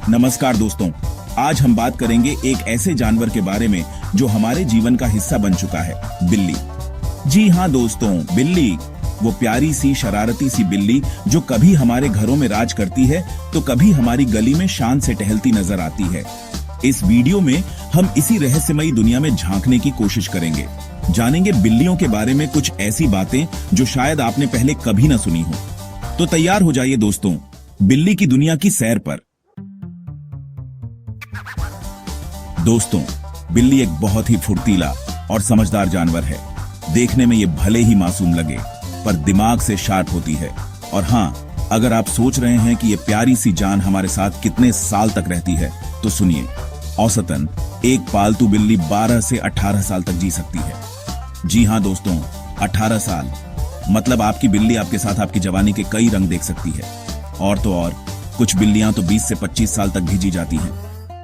नमस्कार दोस्तों, आज हम बात करेंगे एक ऐसे जानवर के बारे में जो हमारे जीवन का हिस्सा बन चुका है, बिल्ली। जी हाँ दोस्तों, बिल्ली, वो प्यारी सी शरारती सी बिल्ली जो कभी हमारे घरों में राज करती है तो कभी हमारी गली में शान से टहलती नजर आती है। इस वीडियो में हम इसी रहस्यमयी दुनिया में झांकने की कोशिश करेंगे। जानेंगे बिल्लियों के बारे में कुछ ऐसी बातें जो शायद आपने पहले कभी न सुनी हो। तो तैयार हो जाइए दोस्तों, बिल्ली की दुनिया की सैर पर। दोस्तों, बिल्ली एक बहुत ही फुर्तीला और समझदार जानवर है। देखने में ये भले ही मासूम लगे, पर दिमाग से शार्प होती है। और हाँ, अगर आप सोच रहे हैं कि ये प्यारी सी जान हमारे साथ कितने साल तक रहती है, तो सुनिए। औसतन एक पालतू बिल्ली 12 से 18 साल तक जी सकती है। जी हाँ दोस्तों, 18 साल मतलब आपकी बिल्ली आपके साथ आपकी जवानी के कई रंग देख सकती है। और तो और, कुछ बिल्लियां तो 20 से 25 साल तक भी जी जाती हैं।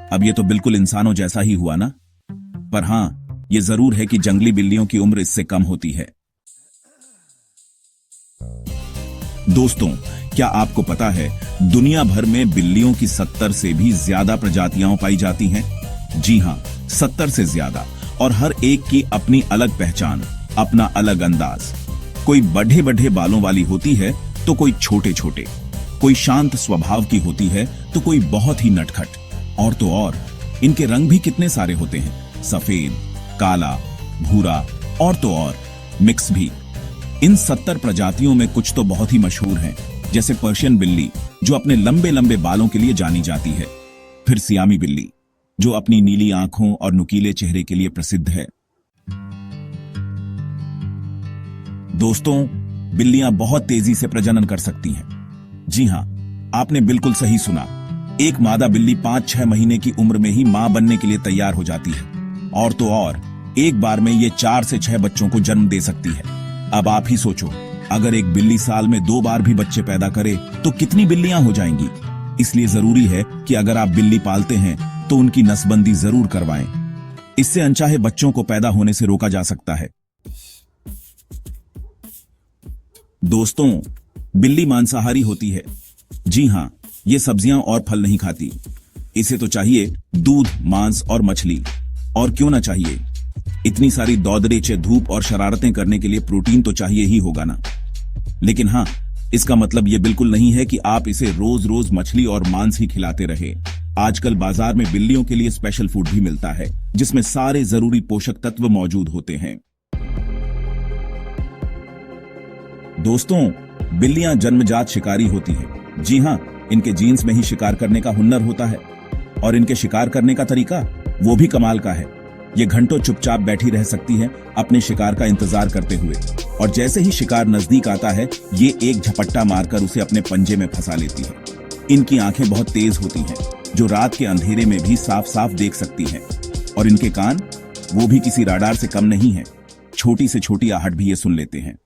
अब ये तो बिल्कुल इंसानों जैसा ही हुआ ना। पर हाँ, ये जरूर है कि जंगली बिल्लियों की उम्र इससे कम होती है। दोस्तों, क्या आपको पता है दुनिया भर में बिल्लियों की 70 से भी ज्यादा प्रजातियां पाई जाती हैं? जी हाँ, 70 से ज्यादा, और हर एक की अपनी अलग पहचान, अपना अलग अंदाज। कोई बड़े बड़े बालों वाली होती है तो कोई छोटे छोटे, कोई शांत स्वभाव की होती है तो कोई बहुत ही नटखट। और तो और, इनके रंग भी कितने सारे होते हैं, सफेद, काला, भूरा और तो और मिक्स भी। इन 70 प्रजातियों में कुछ तो बहुत ही मशहूर हैं, जैसे पर्शियन बिल्ली जो अपने लंबे लंबे बालों के लिए जानी जाती है। फिर सियामी बिल्ली जो अपनी नीली आंखों और नुकीले चेहरे के लिए प्रसिद्ध है। दोस्तों, बिल्लियां बहुत तेजी से प्रजनन कर सकती हैं। जी हां, आपने बिल्कुल सही सुना। एक मादा बिल्ली 5-6 महीने की उम्र में ही मां बनने के लिए तैयार हो जाती है। और तो और, एक बार में ये 4 से 6 बच्चों को जन्म दे सकती है। अब आप ही सोचो, अगर एक बिल्ली साल में 2 बार भी बच्चे पैदा करे तो कितनी बिल्लियां हो जाएंगी। इसलिए जरूरी है कि अगर आप बिल्ली पालते हैं तो उनकी नस्बंदी जरूर करवाएं। इससे अनचाहे बच्चों को पैदा होने से रोका जा सकता है। दोस्तों, बिल्ली मांसाहारी होती है। जी हां, ये सब्जियां और फल नहीं खाती। इसे तो चाहिए दूध, मांस और मछली। और क्यों ना चाहिए, इतनी सारी दौड़-दौड़, धूप और शरारतें करने के लिए प्रोटीन तो चाहिए ही होगा ना। लेकिन हाँ, इसका मतलब ये बिल्कुल नहीं है कि आप इसे रोज रोज मछली और मांस ही खिलाते रहे। आजकल बाजार में बिल्लियों के लिए स्पेशल फूड भी मिलता है, जिसमें सारे जरूरी पोषक तत्व मौजूद होते हैं। दोस्तों, बिल्लियां जन्मजात शिकारी होती हैं। जी हां, इनके जीन्स में ही शिकार करने का हुनर होता है। और इनके शिकार करने का तरीका वो भी कमाल का है। ये घंटों चुपचाप बैठी रह सकती हैं, अपने शिकार का इंतजार करते हुए। और जैसे ही शिकार नजदीक आता है, ये एक झपट्टा मारकर उसे अपने पंजे में फंसा लेती है। इनकी आंखें बहुत तेज होती हैं, जो रात के अंधेरे में भी साफ साफ देख सकती हैं। और इनके कान, वो भी किसी राडार से कम नहीं है। छोटी से छोटी आहट भी ये सुन लेते हैं।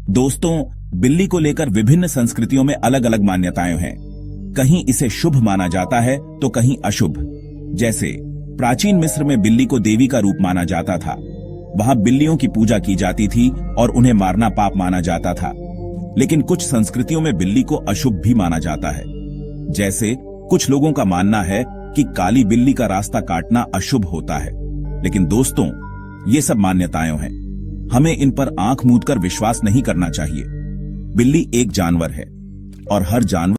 दोस्तों, बिल्ली को लेकर विभिन्न संस्कृतियों में अलग अलग मान्यताएं हैं। कहीं इसे शुभ माना जाता है तो कहीं अशुभ। जैसे प्राचीन मिस्र में बिल्ली को देवी का रूप माना जाता था। वहां बिल्लियों की पूजा की जाती थी और उन्हें मारना पाप माना जाता था। लेकिन कुछ संस्कृतियों में बिल्ली को अशुभ भी माना जाता है। जैसे कुछ लोगों का मानना है कि काली बिल्ली का रास्ता काटना अशुभ होता है। लेकिन दोस्तों, ये सब मान्यताएं हैं। हमें इन पर आंख मूंद कर विश्वास नहीं करना चाहिए। बिल्ली एक जानवर है और हर जानवर